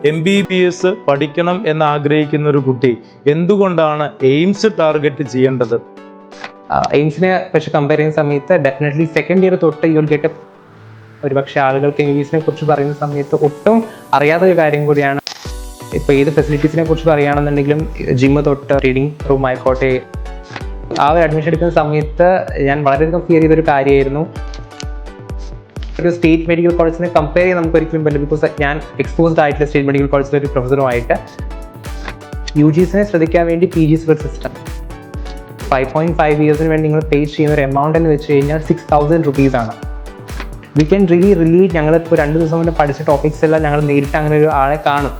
MBBS പഠിക്കണം എന്ന് ആഗ്രഹിക്കുന്ന ഒരു കുട്ടി എന്തുകൊണ്ടാണ് എയിംസ് ടാർഗറ്റ് ചെയ്യേണ്ടത്? എയിംസിനെ പക്ഷെ കമ്പയർ ചെയ്യുന്ന സമയത്ത് ഡെഫിനറ്റ്ലി സെക്കൻഡ് ഇയർ തൊട്ട് യു വിൽ ഗെറ്റ് ഒരുപക്ഷെ ആളുകൾക്ക് MBBS കുറിച്ച് പറയുന്ന സമയത്ത് ഒട്ടും അറിയാത്ത ഒരു കാര്യം കൂടിയാണ്. ഇപ്പോൾ ഏത് ഫെസിലിറ്റീസിനെ കുറിച്ച് പറയുകയാണെന്നുണ്ടെങ്കിലും ജിമ്മ് തൊട്ട് റീഡിങ് റൂം ആയിക്കോട്ടെ, ആ ഒരു അഡ്മിഷൻ എടുക്കുന്ന സമയത്ത് ഞാൻ വളരെയധികം ഫിയർ ചെയ്തൊരു കാര്യമായിരുന്നു. ഒരു സ്റ്റേറ്റ് മെഡിക്കൽ കോളേജിനെ കമ്പയർ ചെയ്യാൻ നമുക്ക് ഒരിക്കലും പറ്റില്ല. ബിക്കോസ് ഞാൻ എക്സ്പോസ്ഡ് ആയിട്ടുള്ള സ്റ്റേറ്റ് മെഡിക്കൽ കോളേജിലെ ഒരു പ്രൊഫസറുമായിട്ട് UGSനെ ശ്രദ്ധിക്കാൻ വേണ്ടി PG സിസ്റ്റം 5.5 ഇയേഴ്സിന് വേണ്ടി നിങ്ങൾ പേ ചെയ്യുന്ന ഒരു എമൗണ്ട് എന്ന് വെച്ച് കഴിഞ്ഞാൽ 6,000 rupees ആണ്. We can റിലീറ്റ്. ഞങ്ങളിപ്പോൾ 2 ദിവസം കൊണ്ട് പഠിച്ച ടോപ്പിക്സ് എല്ലാം ഞങ്ങൾ നേരിട്ട് അങ്ങനെ ഒരു ആളെ കാണും.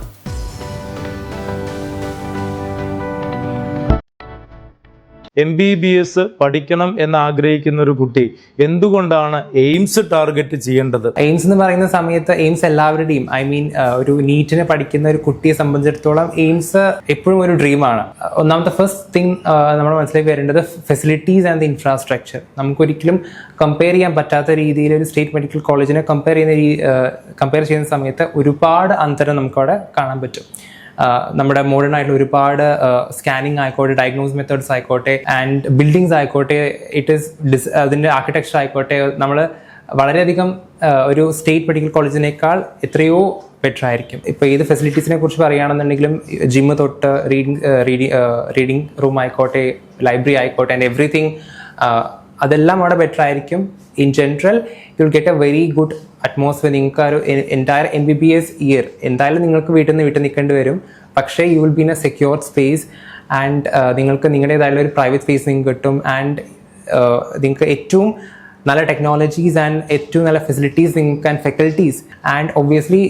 MBBS പഠിക്കണം എന്ന് ആഗ്രഹിക്കുന്ന ഒരു കുട്ടി എന്തുകൊണ്ടാണ് എയിംസ് ടാർഗറ്റ് ചെയ്യേണ്ടത്? എയിംസ് എന്ന് പറയുന്ന സമയത്ത് എയിംസ് എല്ലാവരുടെയും ഒരു നീറ്റിനെ പഠിക്കുന്ന ഒരു കുട്ടിയെ സംബന്ധിച്ചിടത്തോളം എയിംസ് എപ്പോഴും ഒരു ഡ്രീമാണ്. ഒന്നാമത്തെ ഫസ്റ്റ് തിങ് നമ്മൾ മനസ്സിലാക്കി വരേണ്ടത് ഫെസിലിറ്റീസ് ആൻഡ് ദി ഇൻഫ്രാസ്ട്രക്ചർ. നമുക്കൊരിക്കലും കമ്പയർ ചെയ്യാൻ പറ്റാത്ത രീതിയിൽ ഒരു സ്റ്റേറ്റ് മെഡിക്കൽ കോളേജിനെ കമ്പയർ ചെയ്യുന്ന സമയത്ത് ഒരുപാട് അന്തരം നമുക്കവിടെ കാണാൻ പറ്റും. നമ്മുടെ മോഡേൺ ആയിട്ടുള്ള ഒരുപാട് സ്കാനിങ് ആയിക്കോട്ടെ, ഡയഗ്നോസ് മെത്തേഡ്സ് ആയിക്കോട്ടെ, ആൻഡ് ബിൽഡിങ്സ് ആയിക്കോട്ടെ, അതിൻ്റെ ആർക്കിടെക്ചർ ആയിക്കോട്ടെ, നമ്മൾ വളരെയധികം ഒരു സ്റ്റേറ്റ് മെഡിക്കൽ കോളേജിനേക്കാൾ എത്രയോ ബെറ്റർ ആയിരിക്കും. ഇപ്പോൾ ഏത് ഫെസിലിറ്റീസിനെ കുറിച്ച് പറയുകയാണെന്നുണ്ടെങ്കിലും ജിമ്മ് തൊട്ട് റീഡിങ് റൂം ആയിക്കോട്ടെ, ലൈബ്രറി ആയിക്കോട്ടെ, ആൻഡ് എവറിഥിങ് അതെല്ലാം അവിടെ ബെറ്റർ ആയിരിക്കും. In general you will get A very good atmosphere. നിങ്ങൾക്ക് ഒരു എൻറ്റയർ MBBS ഇയർ എന്തായാലും നിങ്ങൾക്ക് വീട്ടിൽ നിന്ന് നിൽക്കേണ്ടി വരും. പക്ഷേ U will be in A secured space and നിങ്ങൾക്ക് നിങ്ങളുടേതായുള്ള ഒരു പ്രൈവറ്റ് സ്പേസ് നിങ്ങൾക്ക് കിട്ടും. ആൻഡ് നിങ്ങൾക്ക് ഏറ്റവും നല്ല ടെക്നോളജീസ് ആൻഡ് ഏറ്റവും നല്ല ഫെസിലിറ്റീസ് നിങ്ങൾക്ക് and faculties. And obviously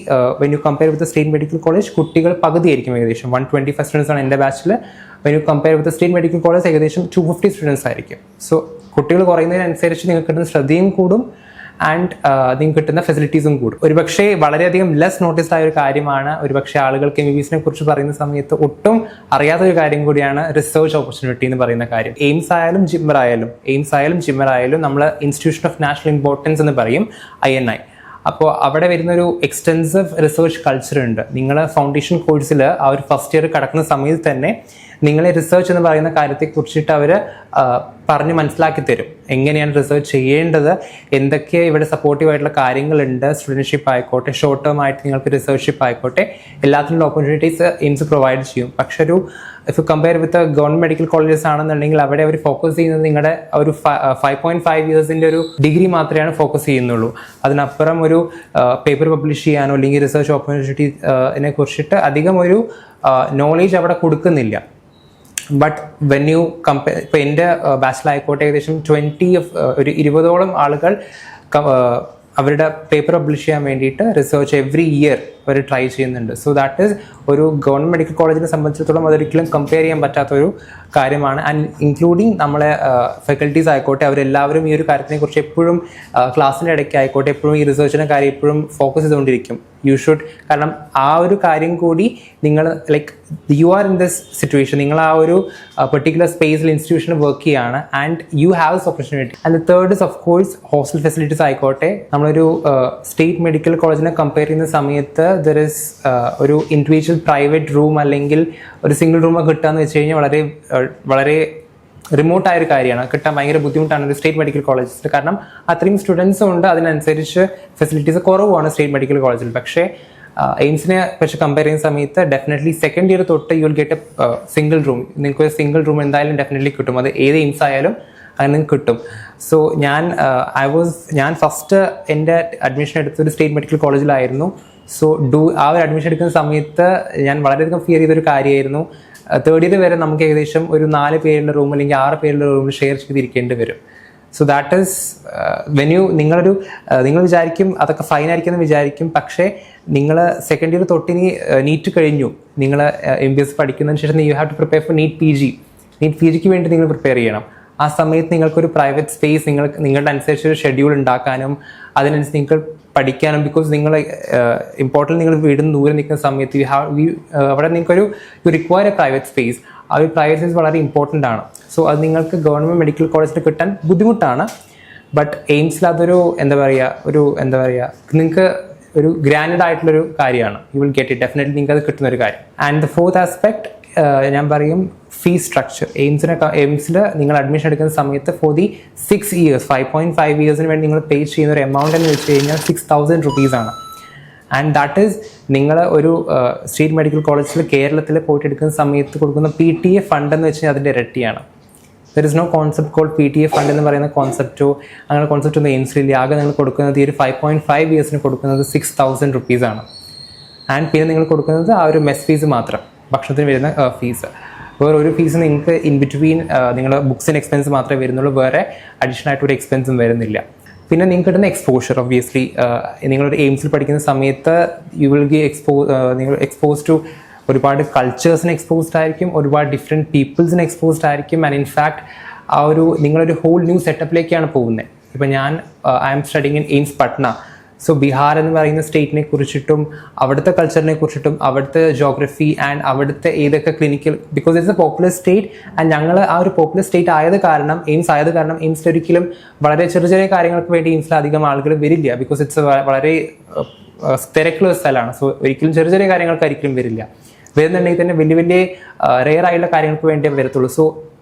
when you compare with state medical college കുട്ടികൾ പകുതിയായിരിക്കും, ഏകദേശം 125 സ്റ്റുഡൻസ് ആണ് എൻ്റെ ബാച്ചിൽ. When you compare with state medical college ഏകദേശം 250 സ്റ്റുഡൻസ് ആയിരിക്കും. സോ കുട്ടികൾ കുറയുന്നതിനനുസരിച്ച് നിങ്ങൾക്ക് കിട്ടുന്ന ശ്രദ്ധയും കൂടും ആൻഡ് നിങ്ങൾക്ക് കിട്ടുന്ന ഫെസിലിറ്റീസും കൂടും. ഒരുപക്ഷെ വളരെയധികം ലെസ് നോട്ടീസ്ഡ് ആയ ഒരു കാര്യമാണ്. ഒരുപക്ഷെ ആളുകൾക്ക് MBBSനെ കുറിച്ച് പറയുന്ന സമയത്ത് ഒട്ടും അറിയാത്ത ഒരു കാര്യം കൂടിയാണ് റിസർച്ച് ഓപ്പർച്യൂണിറ്റി എന്ന് പറയുന്ന കാര്യം. എയിംസ് ആയാലും ജിമ്മർ ആയാലും നമ്മൾ ഇൻസ്റ്റിറ്റ്യൂഷൻ ഓഫ് നാഷണൽ ഇമ്പോർട്ടൻസ് എന്ന് പറയും, INI. അപ്പോൾ അവിടെ വരുന്നൊരു എക്സ്റ്റെൻസീവ് റിസർച്ച് കൾച്ചർ ഉണ്ട്. നിങ്ങൾ ഫൗണ്ടേഷൻ കോഴ്സിൽ ആ ഒരു ഫസ്റ്റ് ഇയർ കടക്കുന്ന സമയത്ത് തന്നെ നിങ്ങളെ റിസർച്ച് എന്ന് പറയുന്ന കാര്യത്തെക്കുറിച്ചിട്ട് അവർ പറഞ്ഞ് മനസ്സിലാക്കി തരും. എങ്ങനെയാണ് റിസർച്ച് ചെയ്യേണ്ടത്, എന്തൊക്കെ ഇവിടെ സപ്പോർട്ടീവ് ആയിട്ടുള്ള കാര്യങ്ങളുണ്ട്. സ്റ്റുഡൻഷിപ്പ് ആയിക്കോട്ടെ, ഷോർട്ട് ടേം ആയിട്ട് നിങ്ങൾക്ക് റിസർച്ച്ഷിപ്പ് ആയിക്കോട്ടെ, എല്ലാത്തിനുള്ള ഓപ്പർച്യൂണിറ്റീസ് എയിംസ് പ്രൊവൈഡ് ചെയ്യും. പക്ഷെ if you compare with government medical colleges ആണെന്നുണ്ടെങ്കിൽ അവിടെ അവർ ഫോക്കസ് ചെയ്യുന്നത് നിങ്ങളുടെ ഒരു 5.5 ഇയേഴ്സിന്റെ ഒരു ഡിഗ്രി മാത്രമേ ഫോക്കസ് ചെയ്യുന്നുള്ളൂ. അതിനപ്പുറം ഒരു പേപ്പർ പബ്ലിഷ് ചെയ്യാനോ അല്ലെങ്കിൽ റിസർച്ച് ഓപ്പർച്യൂണിറ്റിനെ കുറിച്ചിട്ട് അധികം ഒരു നോളേജ് അവിടെ കൊടുക്കുന്നില്ല. ബട്ട് വെൻ യു കമ്പയർ, ഇപ്പോൾ എൻ്റെ ബാച്ചിലായിക്കോട്ടെ ഏകദേശം 20ഓളം ആളുകൾ അവരുടെ പേപ്പർ പബ്ലിഷ് ചെയ്യാൻ വേണ്ടിയിട്ട് റിസർച്ച് എവറി ഇയർ അവർ ട്രൈ ചെയ്യുന്നുണ്ട്. സോ ദാറ്റ് ഈസ് ഒരു ഗവൺമെൻറ് മെഡിക്കൽ കോളേജിനെ സംബന്ധിച്ചിടത്തോളം അതൊരിക്കലും കമ്പയർ ചെയ്യാൻ പറ്റാത്തൊരു കാര്യമാണ്. ആൻഡ് ഇൻക്ലൂഡിങ് നമ്മളെ ഫാക്കൽറ്റീസ് ആയിക്കോട്ടെ, അവരെല്ലാവരും ഈ ഒരു കാര്യത്തിനെക്കുറിച്ച് എപ്പോഴും ക്ലാസ്സിൻ്റെ ഇടയ്ക്ക് ആയിക്കോട്ടെ എപ്പോഴും ഈ റിസർച്ചിൻ്റെ കാര്യം എപ്പോഴും ഫോക്കസ് ചെയ്തുകൊണ്ടിരിക്കും. യു ഷുഡ്, കാരണം ആ ഒരു കാര്യം കൂടി നിങ്ങൾ you are in this situation, നിങ്ങൾ ആ ഒരു പെർട്ടിക്കുലർ സ്പേസിൽ ഇൻസ്റ്റിറ്റ്യൂഷനിൽ വർക്ക് ചെയ്യുകയാണ് and you have this opportunity. And third is of course hostel facilities ആയിക്കോട്ടെ. നമ്മളൊരു സ്റ്റേറ്റ് മെഡിക്കൽ കോളേജിനെ കമ്പയർ ചെയ്യുന്ന സമയത്ത് ദർ ഇസ് ഒരു ഇൻഡിവിജ്വൽ പ്രൈവറ്റ് റൂം അല്ലെങ്കിൽ ഒരു സിംഗിൾ റൂം കിട്ടുക എന്ന് വെച്ച് കഴിഞ്ഞാൽ വളരെ റിമോട്ടായ ഒരു കാര്യമാണ്. കിട്ടാൻ ഭയങ്കര ബുദ്ധിമുട്ടാണ് ഒരു സ്റ്റേറ്റ് മെഡിക്കൽ കോളേജിൽ. കാരണം അത്രയും സ്റ്റുഡൻസും ഉണ്ട്, അതിനനുസരിച്ച് ഫെസിലിറ്റീസ് കുറവാണ് സ്റ്റേറ്റ് മെഡിക്കൽ കോളേജിൽ. പക്ഷേ എയിംസിനെ പക്ഷെ കമ്പയർ ചെയ്യുന്ന സമയത്ത് ഡെഫിനറ്റ്ലി സെക്കൻഡ് ഇയർ തൊട്ട് you will get A single room. നിങ്ങൾക്ക് ഒരു സിംഗിൾ റൂം എന്തായാലും ഡെഫിനറ്റ്ലി കിട്ടും. അത് ഏത് എയിംസ് ആയാലും അങ്ങനെ കിട്ടും. സോ ഞാൻ ഫസ്റ്റ് എൻ്റെ അഡ്മിഷൻ എടുത്തൊരു സ്റ്റേറ്റ് മെഡിക്കൽ കോളേജിലായിരുന്നു. സോ ആ ഒരു അഡ്മിഷൻ എടുക്കുന്ന സമയത്ത് ഞാൻ വളരെയധികം ഫിയർ ചെയ്തൊരു കാര്യമായിരുന്നു. തേർഡ് ഇയർ വരെ നമുക്ക് ഏകദേശം ഒരു 4 പേരുടെ റൂം അല്ലെങ്കിൽ 6 പേരുടെ റൂം ഷെയർ ചെയ്തിരിക്കേണ്ടി വരും. സോ ദാറ്റ് ഈസ് നിങ്ങൾ വിചാരിക്കും അതൊക്കെ ഫൈൻ ആയിരിക്കുമെന്ന് വിചാരിക്കും. പക്ഷേ നിങ്ങൾ സെക്കൻഡ് ഇയർ തൊട്ടിനി നീറ്റ് കഴിഞ്ഞു, നിങ്ങൾ MBBS പഠിക്കുന്നതിന് ശേഷം you have to prepare for NEET P ജിക്ക് വേണ്ടി നിങ്ങൾ പ്രിപ്പയർ ചെയ്യണം. ആ സമയത്ത് നിങ്ങൾക്കൊരു പ്രൈവറ്റ് സ്പേസ് നിങ്ങളുടെ അനുസരിച്ച് ഒരു ഷെഡ്യൂൾ ഉണ്ടാക്കാനും അതിനനുസരിച്ച് നിങ്ങൾക്ക് പഠിക്കാനും, ബിക്കോസ് നിങ്ങൾ ഇമ്പോർട്ടൻ്റ് നിങ്ങൾ വീടിന് ദൂരെ നിൽക്കുന്ന സമയത്ത് അവിടെ നിങ്ങൾക്കൊരു you require A private space. ആ ഒരു പ്രൈവറ്റ് സ്പേസ് വളരെ ഇമ്പോർട്ടൻ്റ് ആണ്. സോ അത് നിങ്ങൾക്ക് ഗവൺമെൻറ് മെഡിക്കൽ കോളേജിൽ കിട്ടാൻ ബുദ്ധിമുട്ടാണ്. ബട്ട് എയിംസിൽ അതൊരു എന്താ പറയുക നിങ്ങൾക്ക് ഒരു ഗ്രാൻഡ് ആയിട്ടുള്ളൊരു കാര്യമാണ്. You will get it definitely, നിങ്ങൾക്ക് അത് കിട്ടുന്ന ഒരു കാര്യം. ആൻഡ് ദ ഫോർത്ത് ആസ്പെക്ട് ഞാൻ പറയും ഫീസ് സ്ട്രക്ചർ. എയിംസിൽ നിങ്ങൾ അഡ്മിഷൻ എടുക്കുന്ന സമയത്ത് ഫോർ ദി 6 years 5.5 yearsന് വേണ്ടി നിങ്ങൾ പേ ചെയ്യുന്ന ഒരു എമൗണ്ട് എന്ന് വെച്ച് കഴിഞ്ഞാൽ 6,000 rupees ആണ്. ആൻഡ് ദാറ്റ് ഈസ് നിങ്ങൾ ഒരു സ്റ്റേറ്റ് മെഡിക്കൽ കോളേജിൽ കേരളത്തിൽ പോയിട്ട് എടുക്കുന്ന സമയത്ത് കൊടുക്കുന്ന PTA ഫണ്ട് എന്ന് വെച്ച് കഴിഞ്ഞാൽ അതിൻ്റെ ഇരട്ടിയാണ്. There is no concept called PTA fund എന്ന് പറയുന്ന കോൺസെപ്റ്റോ അങ്ങനെ കോൺസെപ്റ്റ് ഒന്നും എയിംസിലില്ല. ആകെ നിങ്ങൾ കൊടുക്കുന്നത് ഈ ഒരു 5.5 yearsന് കൊടുക്കുന്നത് 6,000 rupees ആണ്. ആൻഡ് പിന്നെ നിങ്ങൾ കൊടുക്കുന്നത് ആ ഒരു മെസ് ഫീസ് മാത്രം, ഭക്ഷണത്തിന് വരുന്ന ഫീസ്. വേറെ ഒരു ഫീസ് നിങ്ങൾക്ക് ഇൻ ബിറ്റ്വീൻ നിങ്ങളുടെ ബുക്സിന് എക്സ്പെൻസ് മാത്രമേ വരുന്നുള്ളൂ, വേറെ അഡീഷണൽ ആയിട്ട് ഒരു എക്സ്പെൻസും വരുന്നില്ല. പിന്നെ നിങ്ങൾക്ക് കിട്ടുന്ന എക്സ്പോഷർ ഒബ്വിയസ്ലി നിങ്ങളൊരു എയിംസിൽ പഠിക്കുന്ന സമയത്ത് യു വിൽ ഗി നിങ്ങൾ എക്സ്പോസ് ടു ഒരുപാട് കൾച്ചേഴ്സിന് എക്സ്പോസ്ഡ് ആയിരിക്കും, ഒരുപാട് ഡിഫറെൻറ്റ് പീപ്പിൾസിന് എക്സ്പോസ്ഡ് ആയിരിക്കും. ആൻഡ് ഇൻഫാക്ട് ആ ഒരു നിങ്ങളൊരു ഹോൾ ന്യൂ സെറ്റപ്പിലേക്കാണ് പോകുന്നത്. ഇപ്പം ഞാൻ I am studying in AIIMS Patna. So Bihar എന്ന് പറയുന്ന സ്റ്റേറ്റിനെ കുറിച്ചിട്ടും അവിടുത്തെ കൾച്ചറിനെ കുറിച്ചിട്ടും അവിടുത്തെ ജോഗ്രഫി ആൻഡ് അവിടുത്തെ ഏതൊക്കെ clinical, because it's A popular state and ഞങ്ങൾ ആ ഒരു പോപ്പുലർ സ്റ്റേറ്റ് ആയത് കാരണം എയിംസിൽ ഒരിക്കലും വളരെ ചെറിയ ചെറിയ കാര്യങ്ങൾക്ക് വേണ്ടി എയിംസിൽ അധികം ആളുകൾ വരില്ല. ബിക്കോസ് ഇറ്റ്സ് വളരെ തിരക്കുള്ള സ്ഥലമാണ്. സോ ഒരിക്കലും ചെറിയ ചെറിയ കാര്യങ്ങൾക്ക് ഒരിക്കലും വരില്ല. വരുന്നുണ്ടെങ്കിൽ തന്നെ വലിയ വലിയ റെയർ ആയിട്ടുള്ള കാര്യങ്ങൾക്ക് വേണ്ടിയേ വരത്തുള്ളൂ. So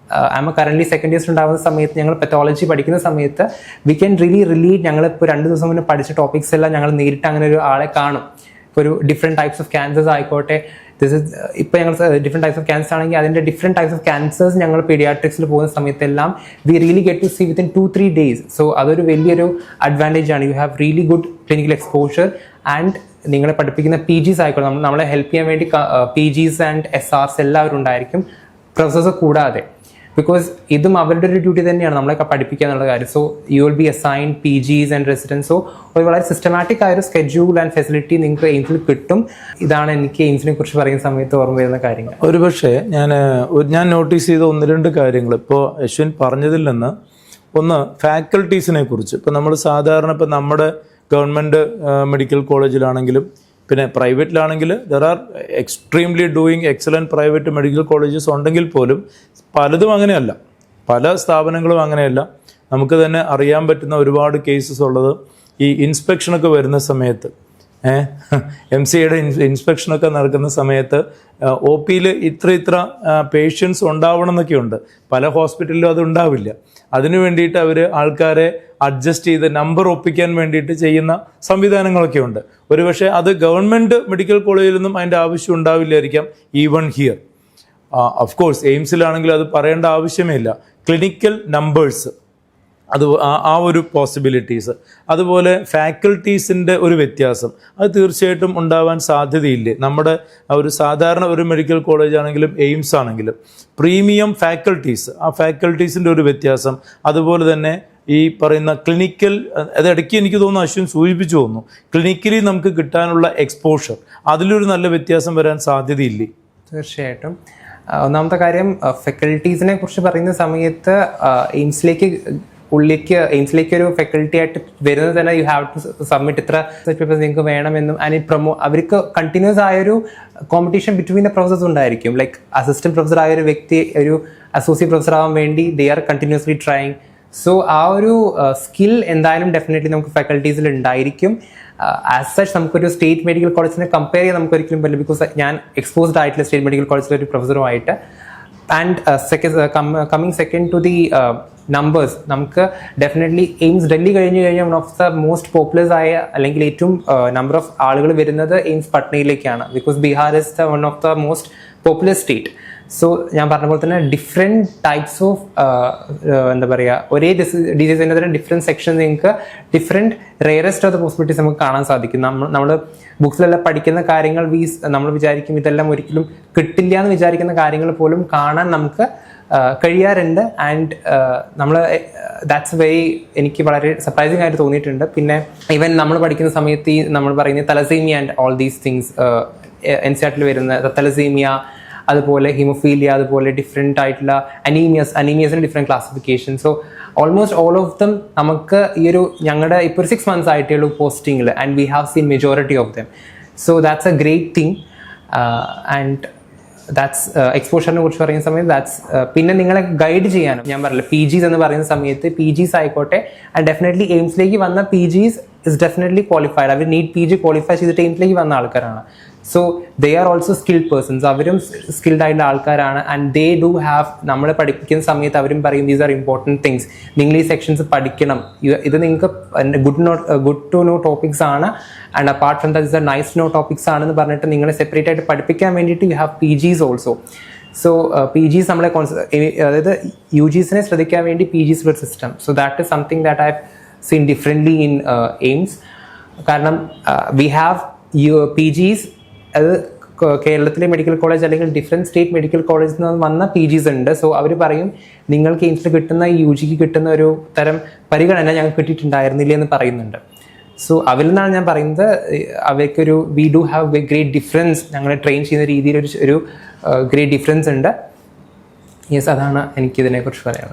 I M current second years ഉണ്ടാകുന്ന സമയത്ത് ഞങ്ങൾ പെത്തോളജി പഠിക്കുന്ന സമയത്ത് വി ക്യാൻ റിലീറ്റ് ഞങ്ങളിപ്പോൾ 2 ദിവസം മുന്നേ പഠിച്ച ടോപ്പിക്സ് എല്ലാം ഞങ്ങൾ നേരിട്ട് അങ്ങനെ ഒരു ആളെ കാണും. ഇപ്പോൾ ഒരു ഡിഫറെൻറ്റ് ടൈപ്സ് ഓഫ് ക്യാൻസേഴ്സ് ആയിക്കോട്ടെ, ഇപ്പോൾ ഞങ്ങൾ ഡിഫറെൻറ്റ് ടൈപ്സ് ഓഫ് ക്യാൻസർ ആണെങ്കിൽ അതിൻ്റെ ഡിഫറെൻറ്റ് ടൈപ്സ് ഓഫ് ക്യാൻസേഴ്സ് ഞങ്ങൾ പീഡിയാട്രിക്സിൽ പോകുന്ന സമയത്തെല്ലാം we really get to see within 2-3 days. So അതൊരു വലിയൊരു അഡ്വാൻറ്റേജ് ആണ്. You have really good clinical exposure. And നിങ്ങളെ പഠിപ്പിക്കുന്ന PGs ആയിക്കോട്ടെ, നമ്മളെ ഹെൽപ്പ് ചെയ്യാൻ വേണ്ടി PGs ആൻഡ് SRs എല്ലാവരും ഉണ്ടായിരിക്കും, പ്രൊഫസേഴ്സ് കൂടാതെ. ബിക്കോസ് ഇതും അവരുടെ ഒരു ഡ്യൂട്ടി തന്നെയാണ്, നമ്മളെ പഠിപ്പിക്കുക എന്നുള്ള കാര്യം. So you will be assigned PGs and residents. So ഒരു വളരെ സിസ്റ്റമാറ്റിക് ആയ ഒരു സ്കെഡ്യൂൾ ആൻഡ് ഫെസിലിറ്റി നിങ്ങൾക്ക് എയിംസിൽ കിട്ടും. ഇതാണ് എനിക്ക് എയിംസിനെ കുറിച്ച് പറയുന്ന സമയത്ത് ഓർമ്മ വരുന്ന കാര്യങ്ങൾ. ഒരുപക്ഷെ ഞാൻ നോട്ടീസ് ചെയ്ത 1-2 കാര്യങ്ങൾ ഇപ്പോൾ അശ്വിൻ പറഞ്ഞതിൽ നിന്ന്, ഒന്ന് ഫാക്കൽറ്റീസിനെ കുറിച്ച്. ഇപ്പോൾ നമ്മൾ സാധാരണ ഇപ്പോൾ നമ്മുടെ ഗവൺമെൻറ് മെഡിക്കൽ കോളേജിലാണെങ്കിലും പിന്നെ പ്രൈവറ്റിലാണെങ്കിൽ there are extremely doing excellent private medical colleges ഉണ്ടെങ്കിൽ പോലും പലതും അങ്ങനെയല്ല, പല സ്ഥാപനങ്ങളും അങ്ങനെയല്ല. നമുക്ക് തന്നെ അറിയാൻ പറ്റുന്ന ഒരുപാട് കേസസ് ഉള്ളത് ഈ ഇൻസ്പെക്ഷനൊക്കെ വരുന്ന സമയത്ത് MCAയുടെ ഇൻസ്പെക്ഷനൊക്കെ നടക്കുന്ന സമയത്ത് OPയിൽ ഇത്ര പേഷ്യൻസ് ഉണ്ടാവണം എന്നൊക്കെയുണ്ട്. പല ഹോസ്പിറ്റലിലും അത് ഉണ്ടാവില്ല. അതിനു വേണ്ടിയിട്ട് അവർ ആൾക്കാരെ അഡ്ജസ്റ്റ് ചെയ്ത് നമ്പർ ഒപ്പിക്കാൻ വേണ്ടിയിട്ട് ചെയ്യുന്ന സംവിധാനങ്ങളൊക്കെ ഉണ്ട്. ഒരുപക്ഷെ അത് ഗവൺമെൻറ് മെഡിക്കൽ കോളേജിലൊന്നും അതിൻ്റെ ആവശ്യം ഉണ്ടാവില്ലായിരിക്കാം. ഈവൺ ഹിയർ ഓഫ് കോഴ്സ് എയിംസിലാണെങ്കിൽ അത് പറയേണ്ട ആവശ്യമേ ഇല്ല. ക്ലിനിക്കൽ നമ്പേഴ്സ്, അത് ആ ഒരു പോസിബിലിറ്റീസ്, അതുപോലെ ഫാക്കൽറ്റീസിൻ്റെ ഒരു വ്യത്യാസം, അത് തീർച്ചയായിട്ടും ഉണ്ടാവാൻ സാധ്യതയില്ലേ. നമ്മുടെ ഒരു സാധാരണ ഒരു മെഡിക്കൽ കോളേജ് ആണെങ്കിലും എയിംസ് ആണെങ്കിലും പ്രീമിയം ഫാക്കൽറ്റീസ്, ആ ഫാക്കൽറ്റീസിൻ്റെ ഒരു വ്യത്യാസം, അതുപോലെ തന്നെ ഈ പറയുന്ന ക്ലിനിക്കൽ, അത് ഇടയ്ക്ക് എനിക്ക് തോന്നുന്നു അശ്വിൻ സൂചിപ്പിച്ചു തോന്നുന്നു, ക്ലിനിക്കലി നമുക്ക് കിട്ടാനുള്ള എക്സ്പോഷർ, അതിലൊരു നല്ല വ്യത്യാസം വരാൻ സാധ്യതയില്ലേ? തീർച്ചയായിട്ടും. ഒന്നാമത്തെ കാര്യം, ഫാക്കൽറ്റീസിനെ കുറിച്ച് പറയുന്ന സമയത്ത് എയിംസിലേക്ക് ഒരു ഫാക്കൽറ്റി ആയിട്ട് വരുന്നത് തന്നെ യു ഹാവ് ടു സബ്മിറ്റ് ഇത്ര പേപ്പേഴ്സ് നിങ്ങൾക്ക് വേണമെന്നും. ആൻഡ് അവർക്ക് കണ്ടിന്യൂസ് ആയൊരു കോമ്പറ്റീഷൻ ബിറ്റ്വീൻ ദ പ്രൊഫസേഴ്സ് ഉണ്ടായിരിക്കും. ലൈക്ക് അസിസ്റ്റന്റ് പ്രൊഫസർ ആയ ഒരു വ്യക്തി ഒരു അസോസിയേറ്റ് പ്രൊഫസർ ആവാൻ വേണ്ടി they are continuously trying. So ആ ഒരു സ്കിൽ എന്തായാലും ഡെഫിനറ്റ്ലി നമുക്ക് ഫാക്കൽറ്റീസിൽ ഉണ്ടായിരിക്കും. ആസ് സച്ച് നമുക്കൊരു സ്റ്റേറ്റ് മെഡിക്കൽ കോളേജിനെ കമ്പയർ ചെയ്യാൻ നമുക്ക് ഒരിക്കലും പറ്റില്ല. ബിക്കോസ് ഞാൻ എക്സ്പോസ്ഡ് ആയിട്ടുള്ള സ്റ്റേറ്റ് മെഡിക്കൽ കോളേജിലെ ഒരു പ്രൊഫസറുമായിട്ട്. And coming second to the numbers, നമുക്ക് ഡെഫിനറ്റ്ലി എയിംസ് ഡൽഹി കഴിഞ്ഞ് കഴിഞ്ഞാൽ one of the most populars ആയ അല്ലെങ്കിൽ ഏറ്റവും നമ്പർ ഓഫ് ആളുകൾ വരുന്നത് എയിംസ് പട്നയിലേക്കാണ്. Because Bihar is the one of the most popular state. So ഞാൻ പറഞ്ഞ പോലെ തന്നെ ഡിഫറെൻറ്റ് ടൈപ്സ് ഓഫ് എന്താ പറയുക, ഒരേ ഡിസീസിൻ്റെ തന്നെ ഡിഫറെൻറ്റ് സെക്ഷൻസ് നിങ്ങൾക്ക് different rarest of the possibilities നമുക്ക് കാണാൻ സാധിക്കും. നമ്മൾ ബുക്സിലെല്ലാം പഠിക്കുന്ന കാര്യങ്ങൾ നമ്മൾ വിചാരിക്കും ഇതെല്ലാം ഒരിക്കലും കിട്ടില്ല എന്ന് വിചാരിക്കുന്ന കാര്യങ്ങൾ പോലും കാണാൻ നമുക്ക് കഴിയാറുണ്ട്. ആൻഡ് നമ്മൾ ദാറ്റ്സ് വെരി, എനിക്ക് വളരെ സർപ്രൈസിങ് ആയിട്ട് തോന്നിയിട്ടുണ്ട്. പിന്നെ ഈവൻ നമ്മൾ പഠിക്കുന്ന സമയത്ത് ഈ നമ്മൾ പറയുന്ന thalassaemia and all these things, NCERT വരുന്ന തലസീമിയ, അതുപോലെ ഹിമോഫീലിയ, അതുപോലെ ഡിഫറെൻ്റ് ആയിട്ടുള്ള അനീമിയസിന് different classification. So almost all of them നമുക്ക് ഈ ഒരു ഞങ്ങളുടെ ഇപ്പോൾ ഒരു 6 months ആയിട്ടുള്ളൂ പോസ്റ്റിങ്ങിൽ, and we have seen majority of them. So that's a great thing. And that's എക്സ്പോഷറിനെ കുറിച്ച് പറയുന്ന സമയത്ത് ദാറ്റ്സ് പിന്നെ നിങ്ങളെ ഗൈഡ് ചെയ്യാനും ഞാൻ പറഞ്ഞില്ല PGs എന്ന് പറയുന്ന സമയത്ത് PGs ആയിക്കോട്ടെ ആൻഡ് ഡെഫിനറ്റ്ലി എയിംസിലേക്ക് വന്ന PGs ഇസ് ഡെഫിനറ്റ്ലി ക്വാളിഫൈഡ്. അവർ നീറ്റ് PG ക്വാളിഫൈ ചെയ്തിട്ട് എയിംസിലേക്ക് വന്ന ആൾക്കാരാണ്. So they are also skilled persons. അവരും സ്കിൽഡ് ആയിട്ടുള്ള ആൾക്കാരാണ് ആൻഡ് ദേ ഡു ഹാവ്, നമ്മൾ പഠിപ്പിക്കുന്ന സമയത്ത് അവരും പറയും ദീസ് ആർ ഇമ്പോർട്ടൻറ്റ് തിങ്സ്, നിങ്ങൾ ഈ സെക്ഷൻസ് പഠിക്കണം, ഇത് നിങ്ങൾക്ക് ഗുഡ് ടു നോ ടോപ്പിക്സ് ആണ് and apart from that is a nice know topics ആണെന്ന് പറഞ്ഞിട്ട് നിങ്ങളെ സെപ്പറേറ്റ് ആയിട്ട് പഠിപ്പിക്കാൻ വേണ്ടിയിട്ട് you have PGs also. So PGs നമ്മളെ അതായത് UGസിനെ ശ്രദ്ധിക്കാൻ വേണ്ടി PGs ഒരു system. So that is something that I have seen differently in AIIMS. കാരണം വി ഹാവ് PGs, അത് കേരളത്തിലെ മെഡിക്കൽ കോളേജ് അല്ലെങ്കിൽ ഡിഫറെൻറ്റ് സ്റ്റേറ്റ് മെഡിക്കൽ കോളേജിൽ നിന്ന് വന്ന PGs ഉണ്ട്. സോ അവർ പറയും നിങ്ങൾക്ക് എയിംസിൽ കിട്ടുന്ന UGക്ക് കിട്ടുന്ന ഒരു തരം പരിഗണന ഞങ്ങൾക്ക് കിട്ടിയിട്ടുണ്ടായിരുന്നില്ല എന്ന് പറയുന്നുണ്ട്. സോ അവരിൽ നിന്നാണ് ഞാൻ പറയുന്നത് അവർക്കൊരു we do have A great difference, ഞങ്ങളെ ട്രെയിൻ ചെയ്യുന്ന രീതിയിൽ ഒരു ഗ്രേറ്റ് ഡിഫറൻസ് ഉണ്ട്. യെസ്, അതാണ് എനിക്കിതിനെക്കുറിച്ച് പറയാനുള്ളത്.